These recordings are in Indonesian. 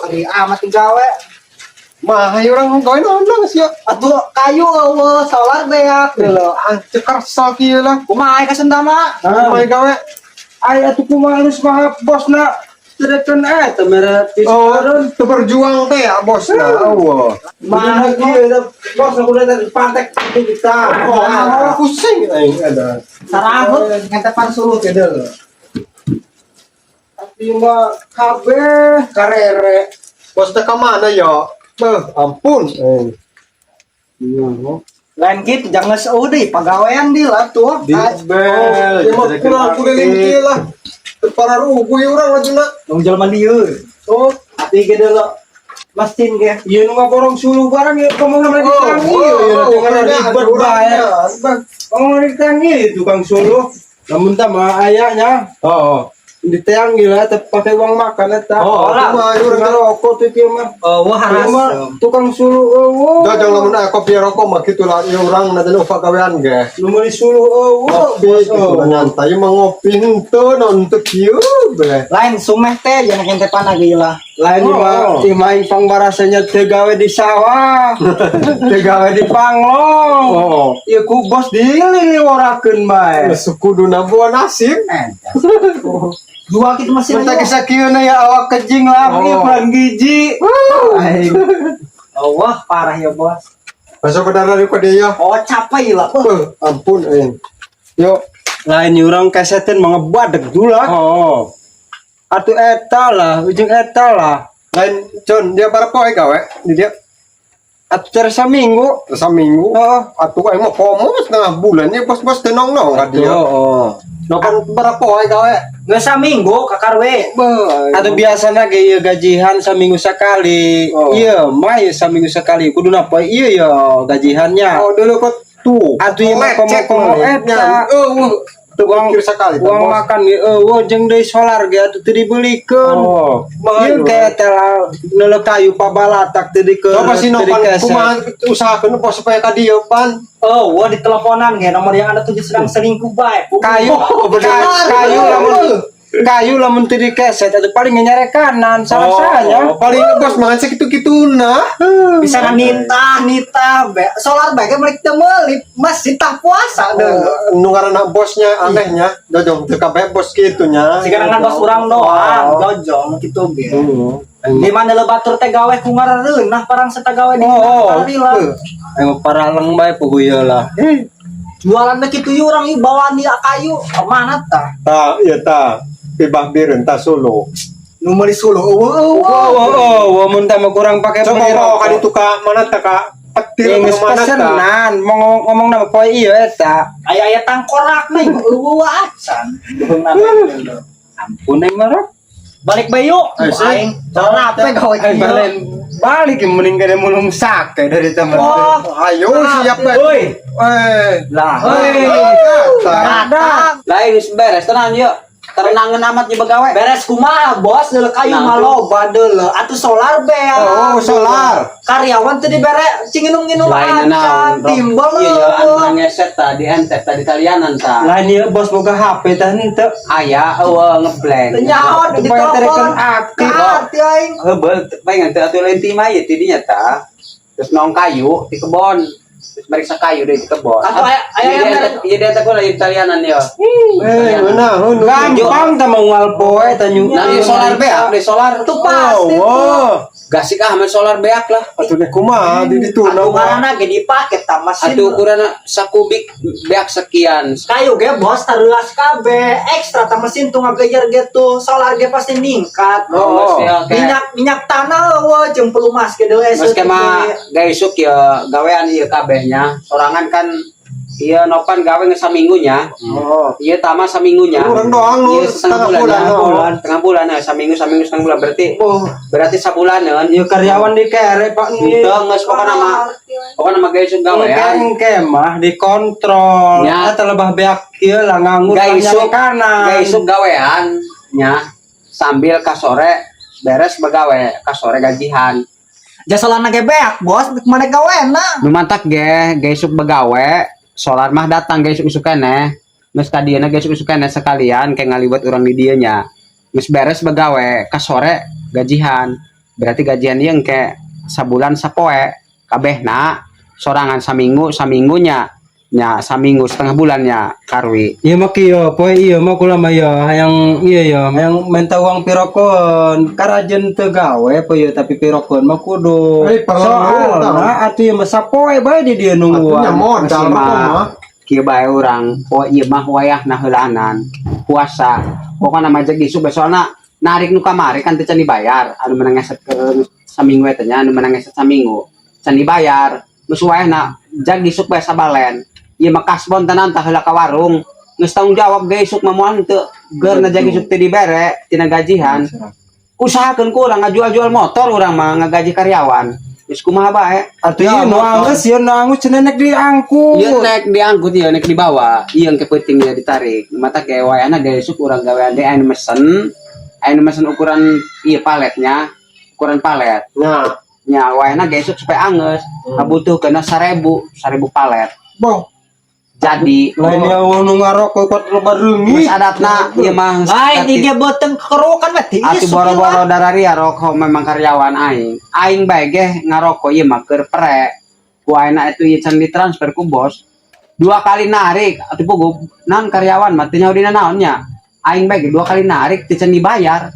di amat gawe. Mah orang gawe naon sih? Atuh kayu solar beak dulu. Cekar sakieu lah. Kumaha ka sendama? Mah gawe. Ay atuh kumaha geus mah bosna tereken eta mere Oh, berjuang teh ya bosna. Eueuh. mah kieu bos udah dari pantek kita. Oh, pusing aing ada. Sarahut ngantepan suruh teh deul. Tapi mah kabeh karere. Bos teh ka mana ya? Beuh, ampun. Lain gitu jangan seudi pagawean di lah tuh. Bel, emang kurang kudeling lah. Para rugu orang aja nak. Nung jelema lieur. Oh, Tapi gede lo mesin ge. ieu nu ngaborong suluh barang ya ngomong sama ditangi ya dengan ribet bae. Ngomong ditangi tukang suluh. Lamun tah mah ayahnya. Oh. Diteang gila teh pakai uang makan eta. Oh, lah. Mah urang rokok teh kieu mah. Wah Ieu mah haras. tukang suluh eueuh. Jajang lamun kopi rokok mah kitu lah ieu urang na teh pagawean ge. Nu meuli suluh eueuh. Kopi kitu nyantai mah ngopi henteu non teu kieu beh. Lain sumeh teh jangan kentepan lagi lah. Lain mah imaing pangbarasanya teu gawe di sawah. Teu gawe di panglong. Oh, Ieu ku bos dililiwarakeun bae. sukuduna buah nasib. Dua gitu mesin Minta aja. kisakieuna ya awak kejing lagi Oh. bulan giji. Aing. Wah parah ya bos. Masuk ke dalam ka dia. Oh capai lah. Ampun aing. Yo, lain urang kesetin mengebadeg dula. Oh. Atuh eta lah, ujung eta lah. Lain John dia para poe gawe di dia Atuh cara saminggu. saminggu. Heeh. Atuh aing mah komo setengah bulan ya bos-bos teh nong-nong ka dia. Oh. Nopan para poe gawe. Nggak saminggu kakar we. Atau biasanya ge ieu gajihan saminggu sekali. Oh. Iya, mah ieu saminggu sekali. Kuduna poe ieu ya gajihannya. Oh, dulu kok tuh. Atuh ieu mah komo-komo eta. Uang kira sekali. Uang makan ge eueuh jeung deui solar ge atuh teu dibelikeun. Oh, Ieu kayak tela neuleuh kayu pabalatak teu dikeun. coba sih nopan kumaha usahakeun pos supaya ka dieu pan. Oh, wah di teleponan ge nomor yang ada tuh sedang selingkuh baik. kayu kayu lamun teu dikeset atuh paling nyare kanan salah-salahnya. Paling bos mangan sakitu-kituna. Bisa nita be. Solar bae ge meuli teu meuli masih tak puasa deuleu. Nu ngaranna bosnya anehnya, jojong teu kabeh bos kitunya. Siga dengan bos urang doang, jojong kitu ge. Di mana le batur teh gawe ku ngarareunah parang seta gawe di kali lah. Emang paraleng bae puguyeul lah. Jualan teh kitu urang ieu bawaan di kayu. Mana tah? Ta, ieu ta. Pibah bireun ta Solo. Nu meuli suluh eueuh. Oh, mun teh mah kurang pake Coba bawa ka ditu ka mana ta ka petir geus mana ta. pesenan mau ngomong nama poe ieu eta. Aya tangkorak nih eueuh acan. Ampun aing mah Balik bae yuk. Aing cara apa gawe Aing balik mending kada mulung sake dari teman. Oh, Ayo siap bae. Woi. Lah. Ada. Lain geus beres tenan yuk. Terenangan amat di begawe. Beres kumaha bos deuleu kayu Nah, maloba deuleu atuh solar beak. Oh, solar. Karyawan teh dibere cinginung-nginung Lain acan timbal. Iya ya anu ngeset ta di ente ta di talianan ta. Lain ieu bos boga HP teh henteu. Aya eueuh ngeblank. Nyaho di Supaya tereken telepon. aktif. Hati aing. Heubeul pengen teu atuh lain timah ieu ti dinya ta. Terus nong kayu di kebon. Terus meriksa kayu dari di kebon. Atuh aya Iya dia teh gua lagi talianan ya. Meunah Gampang teh moal poe teh nyu. Nah, di solar beak, di solar Tuh pasti tuh. gasik ah sama solar beak lah. Atuh nih kumaha di ditu Atuh ngaranna ge dipake tah mesin. Atuh ukuran sakubik beak sekian. Kayu ge bos tarulas kabeh ekstra tah mesin tuh ngagejer gitu solar ge pasti ningkat. Oh, oke. Minyak tanah eueuh jeung pelumas ge deui Mas kema gaisuk ya gawean ieu kabehnya. Sorangan kan ieu nopan gawe saminggunya. Oh. Ieu tama saminggunya. Urang doang lu Ieu setengah bulan. Setengah bulan ya saminggu setengah bulan berarti sabulaneun. Ieu karyawan di kere Pak Teu geus pokona mah gaisuk gawean. Kemah dikontrol. Ya. Eta lebah beak kieu lah nganggur Gaisuk kanan. gaisuk gawean nya sambil ka sore beres begawe ka sore gajihan. Jasolana ge beak bos mana gaweana. Nu mantak ge gaisuk begawe solar mah datang gaisuk-isuk keneh. Geus ka dieu na gaisuk-isuk keneh sekalian kayak ngaliwat urang di dieu nya. Geus beres begawe ka sore gajihan. Berarti gajian yang kayak sebulan sapoe kabeh na sorangan saminggunya nya saminggu setengah bulannya karwi. Iya mak iya, poe iya mak kula mah ya, yang iya ya, yang minta uang pirokon, karajen teu gawe po ya tapi pirokon mah kudu. Soalna atuh ya masa poe bae di dieu nunggu. Atunya modal mah. Kieu bae urang, poe ieu mah wayahna heulaanan puasa. Pokona mah jeg isu soalna narik nu kamari kan teu can dibayar, anu menang ngeset ke saminggu eta nya, anu menang ngeset saminggu can dibayar. Geus wayahna jag isuk bae sabalen. Ieu mah kasbon tenan tah heula ka warung. Geus tanggung jawab ge isuk mah moal teu geurna jag isuk teu dibere tina gajihan. Usahakeun ku urang ngajual-jual motor urang mah ngagaji karyawan. Geus kumaha bae? Atuh ieu nu angeus ieu nu angeus cenah nek diangkut. Ieu nek diangkut ieu nek dibawa, ieu engke penting ieu ditarik. Mata ge wayahna ge isuk urang gawean de anu mesen ukuran ieu paletnya, ukuran palet. Nah, Nya wayahna ge isuk supaya angeus, ngabutuhkeun 1000 palet. boh. Jadi Lain ya nu ngarok kuat lebar reungi. geus adatna ieu mah Lain di dia beuteung kerokan mah ti. ati boro-boro dararia rokok memang karyawan aing. Aing bae ge ngaroko ieu mah keur pre. Ku ayeuna itu ieu can ditransfer ku bos. 2 kali narik atuh puguh naon karyawan mah teu nyaho dina naonnya. Aing bae ge 2 kali narik teu can dibayar.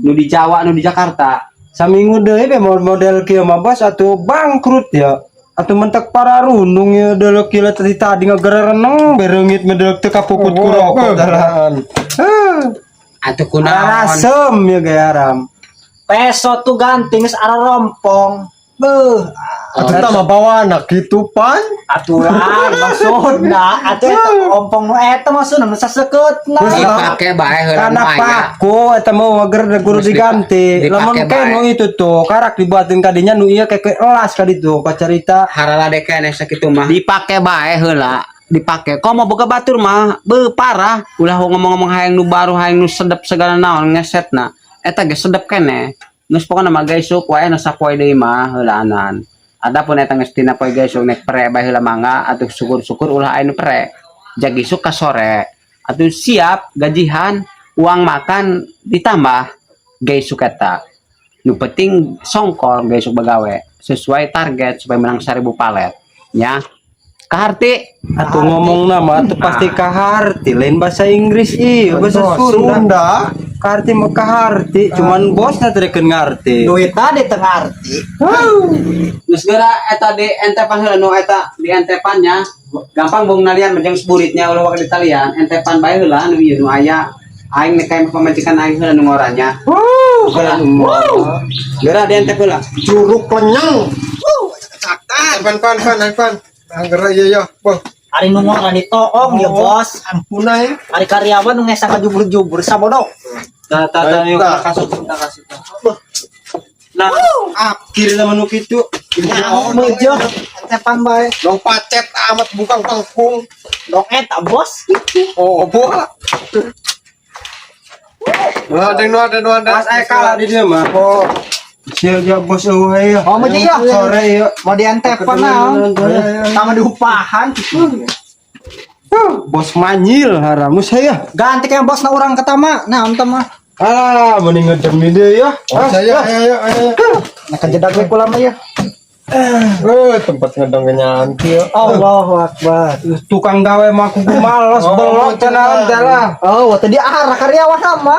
Nu di Jawa nu di Jakarta. Saminggu deui be model kieu mah bos atuh bangkrut ya. Atuh mentek para rundung ya delok kieu tadi ngagereneng bereungit medelok teu kapuput ku rokok dalan. Atuh kunaon? Rasem ya gayaram. Peso tuh ganting geus ara rompong. Beuh, Atuh tah mah bawa anak gitu pan. aturan maksudna atuh eta rompong nu eta maksudna nu sasekeutna. Dipake bae heula nu Karena aya. paku eta mau ngager guru diganti. Lamun dipake kae nu bae. itu tuh karak dibuatin kadinya nu ieu keke elas ka ditu pacarita. Harala dek keneh sakitu mah. Dipake bae heula. Dipake. Kau mau boga batur mah beuh parah. Ulah ngomong-ngomong hayang nu baru, hayang nu sedep segala naon ngesetna. Eta ge sedep keneh. Geus pokona mah guys sok wae nu sapoe deui mah heulaanan. Adapun eta geus tina poe guys sok nek pre bae heula mangga atuh syukur-syukur ulah aya nu pre. Jag isuk ka sore. Atuh siap gajihan, uang makan ditambah guys sok eta. Nu penting songkol guys sok bagawe sesuai target supaya menang 1000 palet. Nya. Kaharti Atuh ngomong nama atuh pasti kaharti lain bahasa Inggris ieu bahasa Sunda. Kaharti mah kaharti cuman bosna teu dekeun ngarti. Duitna di tengah arti. geus geura eta di entepan heula nu eta di entepannya gampang bung nalian menjang spuritnya ulah wakil ditalian entepan bae heula nu ieu nu aya aing nek kayak pamajikan aing heula nu ngoranya. Geura di entep heula. Curug lenyang. Pan. Angger ieu ya, boh. Ari nu ngora ditoong ya bos. Ampuna ya. Ari karyawan nu ngesa kajubur-jubur sabodok. Tata yuk kasih. Nah, kiri sama nu kitu. Meujeuh tepan bae. Dong pacet amat bukan kangkung. Dok eta bos. Oh, boh. Ada. Pas aya kalah di dieu mah. Oh, Sia ya bos eueuh ya. Oh, meujeuh ya. Sore ieu. Mau dientepan naon? Sama diupahan. Bos manyil haram saya. Ganti kayak bos na urang ketama. Nah, teh mah. Ah, mending ngedem di dieu ya. saya ayo. Nah, kejedak we kula mah ya. Tempat ngedong nyanti ya. Allahu Akbar. Tukang gawe mah kudu males belok cenah dalah. Oh, tadi arah karyawan sama.